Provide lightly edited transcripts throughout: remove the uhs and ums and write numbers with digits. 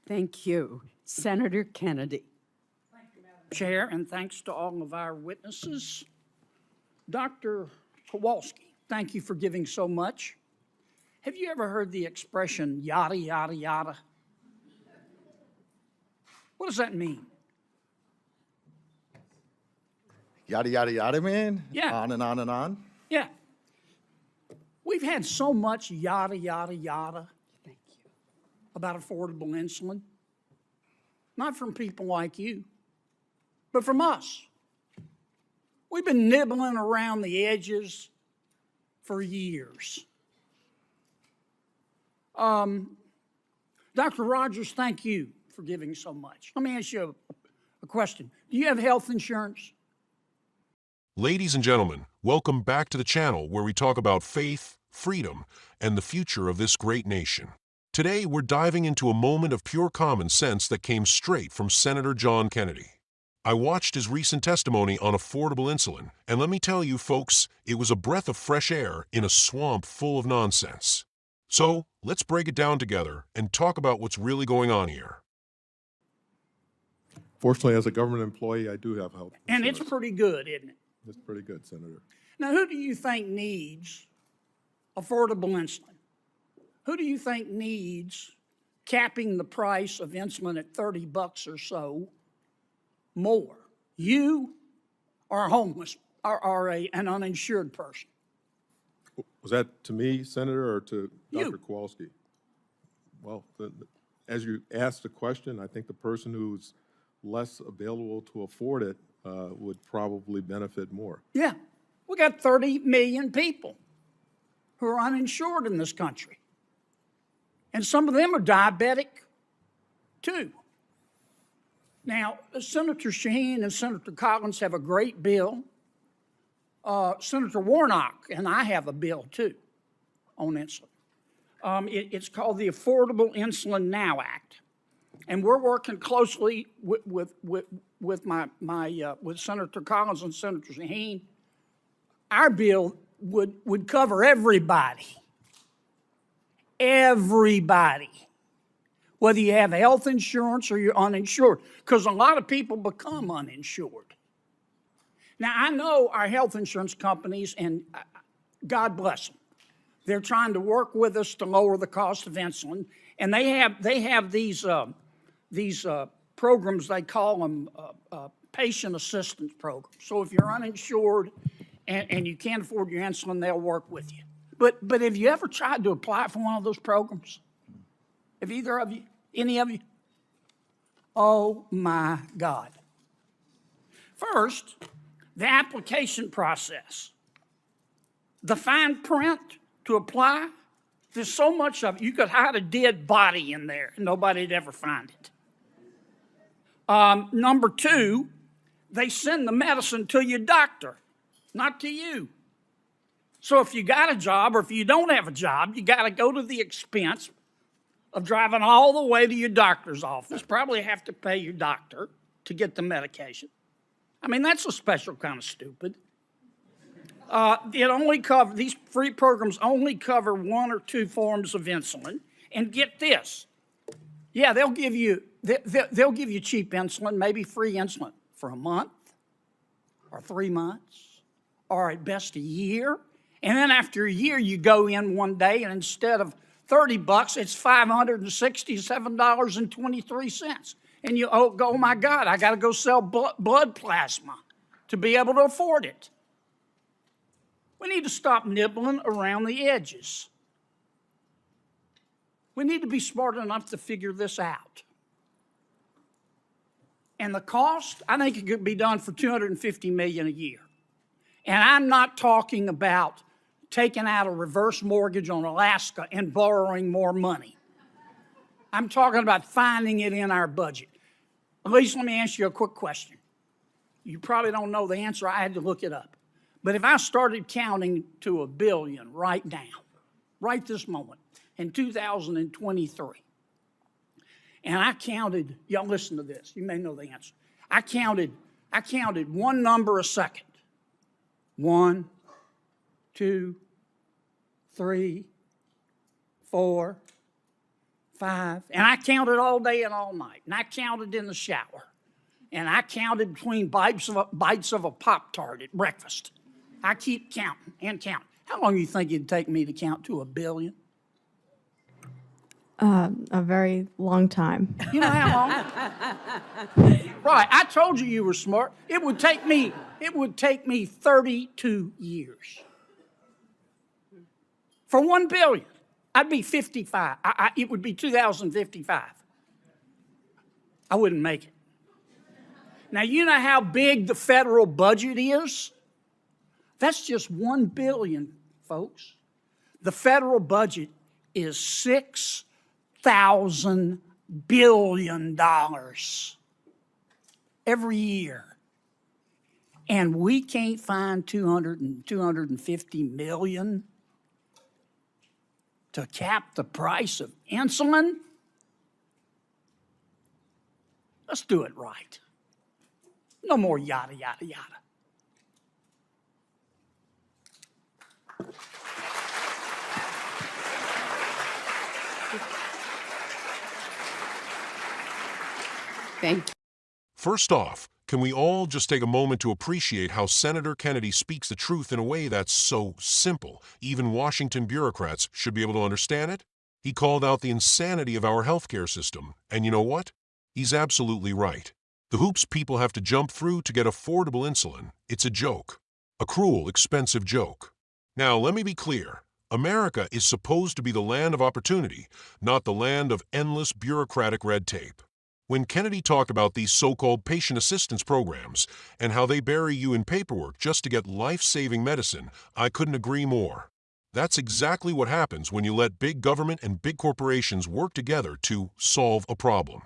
Thank you. Senator Kennedy. Thank you, Madam Chair, and thanks to all of our witnesses. Dr. Kowalski, thank you for giving so much. Have you ever heard the expression yada, yada, yada? What does that mean? Yada, yada, yada, man? Yeah. On and on and on? Yeah. We've had so much yada, yada, yada Thank you. about affordable insulin. Not from people like you, but from us. We've been nibbling around the edges for years. Dr. Rogers, thank you for giving so much. Let me ask you a question. Do you have health insurance? Ladies and gentlemen, welcome back to the channel where we talk about faith, freedom, and the future of this great nation. Today, we're diving into a moment of pure common sense that came straight from Senator John Kennedy. I watched his recent testimony on affordable insulin, and let me tell you, folks, it was a breath of fresh air in a swamp full of nonsense. So, let's break it down together and talk about what's really going on here. Fortunately, as a government employee, I do have health insurance. And it's pretty good, isn't it? It's pretty good, Senator. Now, who do you think needs affordable insulin? Who do you think needs capping the price of insulin at $30 or so more? You or a homeless or an uninsured person? Was that to me, Senator, or to You. Dr. Kowalski? Well, as you asked the question, I think the person who's less available to afford it would probably benefit more. Yeah, we got 30 million people who are uninsured in this country. And some of them are diabetic, too. Now, Senator Shaheen and Senator Collins have a great bill. Senator Warnock and I have a bill, too, on insulin. It's called the Affordable Insulin Now Act. And we're working closely with Senator Collins and Senator Shaheen. Our bill would cover everybody. Everybody. Whether you have health insurance or you're uninsured, because a lot of people become uninsured. Now, I know our health insurance companies, and God bless them, they're trying to work with us to lower the cost of insulin, and they have these programs, they call them patient assistance programs. So if you're uninsured and you can't afford your insulin, they'll work with you. But have you ever tried to apply for one of those programs? Have either of you, any of you? Oh my God. First, the application process. The fine print to apply, there's so much of it. You could hide a dead body in there and nobody'd ever find it. Number two, they send the medicine to your doctor, not to you. So if you got a job or if you don't have a job, you got to go to the expense of driving all the way to your doctor's office, probably have to pay your doctor to get the medication. I mean, that's a special kind of stupid. These free programs only cover one or two forms of insulin. And get this, yeah, they'll give you cheap insulin, maybe free insulin for a month or 3 months or at best a year. And then after a year, you go in one day and instead of $30, it's $567.23. And you go, oh my God, I got to go sell blood plasma to be able to afford it. We need to stop nibbling around the edges. We need to be smart enough to figure this out. And the cost, I think it could be done for $250 million a year. And I'm not talking about taking out a reverse mortgage on Alaska and borrowing more money. I'm talking about finding it in our budget. At least let me ask you a quick question. You probably don't know the answer. I had to look it up. But if I started counting to 1 billion right now, right this moment, in 2023, and I counted, y'all listen to this, you may know the answer. I counted one number a second. 1, 2, 3, 4, 5. And I counted all day and all night. And I counted in the shower. And I counted between bites of a Pop-Tart at breakfast. I keep counting and counting. How long do you think it'd take me to count to 1 billion? A very long time. You know how long? Right, I told you were smart. It would take me 32 years. For 1 billion, I'd be 55. It would be 2055. I wouldn't make it. Now, you know how big the federal budget is? That's just 1 billion, folks. The federal budget is $6,000 billion every year. And we can't find 250 million to cap the price of insulin? Let's do it right. No more yada, yada, yada. Thank you. First off, can we all just take a moment to appreciate how Senator Kennedy speaks the truth in a way that's so simple, even Washington bureaucrats should be able to understand it? He called out the insanity of our healthcare system, and you know what? He's absolutely right. The hoops people have to jump through to get affordable insulin, it's a joke. A cruel, expensive joke. Now, let me be clear. America is supposed to be the land of opportunity, not the land of endless bureaucratic red tape. When Kennedy talked about these so-called patient assistance programs and how they bury you in paperwork just to get life-saving medicine, I couldn't agree more. That's exactly what happens when you let big government and big corporations work together to solve a problem.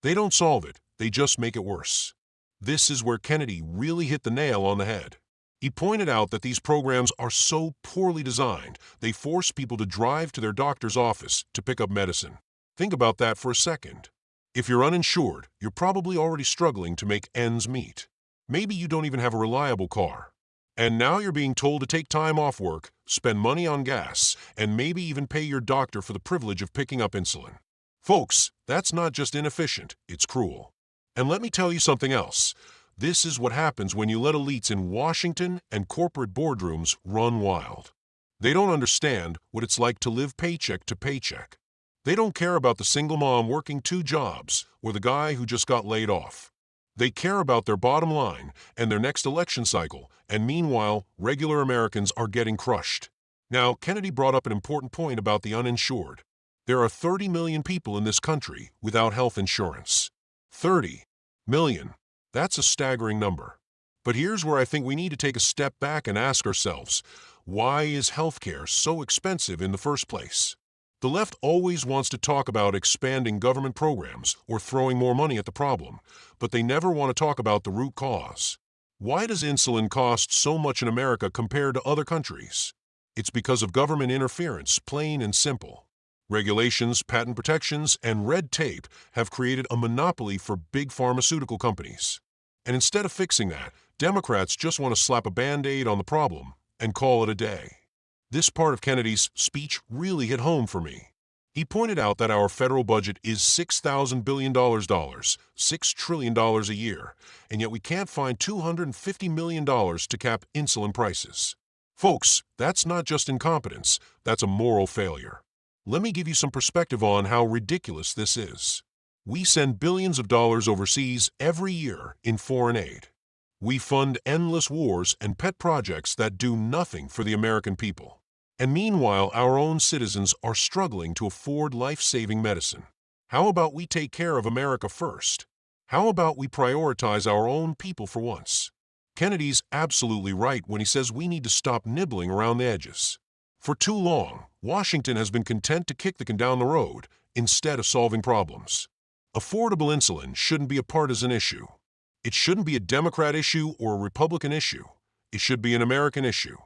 They don't solve it, they just make it worse. This is where Kennedy really hit the nail on the head. He pointed out that these programs are so poorly designed, they force people to drive to their doctor's office to pick up medicine. Think about that for a second. If you're uninsured, you're probably already struggling to make ends meet. Maybe you don't even have a reliable car. And now you're being told to take time off work, spend money on gas, and maybe even pay your doctor for the privilege of picking up insulin. Folks, that's not just inefficient, it's cruel. And let me tell you something else. This is what happens when you let elites in Washington and corporate boardrooms run wild. They don't understand what it's like to live paycheck to paycheck. They don't care about the single mom working 2 jobs or the guy who just got laid off. They care about their bottom line and their next election cycle, and meanwhile, regular Americans are getting crushed. Now, Kennedy brought up an important point about the uninsured. There are 30 million people in this country without health insurance. 30 million. That's a staggering number. But here's where I think we need to take a step back and ask ourselves, why is healthcare so expensive in the first place? The left always wants to talk about expanding government programs or throwing more money at the problem, but they never want to talk about the root cause. Why does insulin cost so much in America compared to other countries? It's because of government interference, plain and simple. Regulations, patent protections, and red tape have created a monopoly for big pharmaceutical companies. And instead of fixing that, Democrats just want to slap a Band-Aid on the problem and call it a day. This part of Kennedy's speech really hit home for me. He pointed out that our federal budget is $6,000 billion, $6 trillion a year, and yet we can't find $250 million to cap insulin prices. Folks, that's not just incompetence, that's a moral failure. Let me give you some perspective on how ridiculous this is. We send billions of dollars overseas every year in foreign aid. We fund endless wars and pet projects that do nothing for the American people. And meanwhile, our own citizens are struggling to afford life-saving medicine. How about we take care of America first? How about we prioritize our own people for once? Kennedy's absolutely right when he says we need to stop nibbling around the edges. For too long, Washington has been content to kick the can down the road instead of solving problems. Affordable insulin shouldn't be a partisan issue. It shouldn't be a Democrat issue or a Republican issue. It should be an American issue.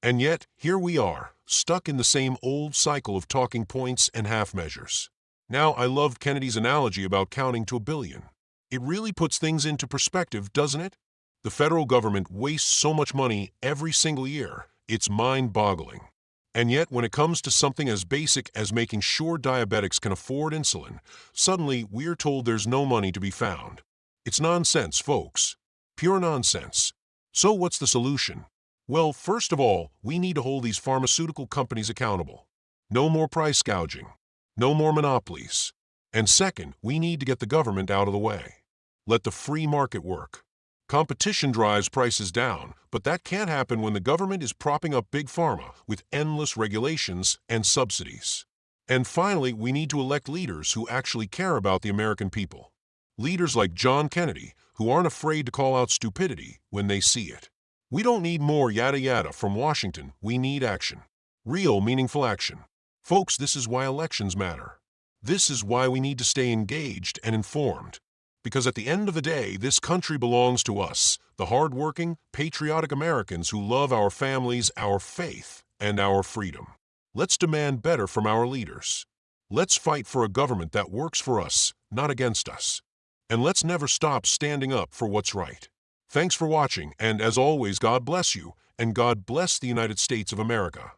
And yet, here we are, stuck in the same old cycle of talking points and half measures. Now, I love Kennedy's analogy about counting to 1 billion. It really puts things into perspective, doesn't it? The federal government wastes so much money every single year, it's mind-boggling. And yet, when it comes to something as basic as making sure diabetics can afford insulin, suddenly we're told there's no money to be found. It's nonsense, folks. Pure nonsense. So what's the solution? Well, first of all, we need to hold these pharmaceutical companies accountable. No more price gouging. No more monopolies. And second, we need to get the government out of the way. Let the free market work. Competition drives prices down, but that can't happen when the government is propping up big pharma with endless regulations and subsidies. And finally, we need to elect leaders who actually care about the American people. Leaders like John Kennedy, who aren't afraid to call out stupidity when they see it. We don't need more yada yada from Washington, we need action. Real, meaningful action. Folks, this is why elections matter. This is why we need to stay engaged and informed. Because at the end of the day, this country belongs to us, the hard-working, patriotic Americans who love our families, our faith, and our freedom. Let's demand better from our leaders. Let's fight for a government that works for us, not against us. And let's never stop standing up for what's right. Thanks for watching, and as always, God bless you, and God bless the United States of America.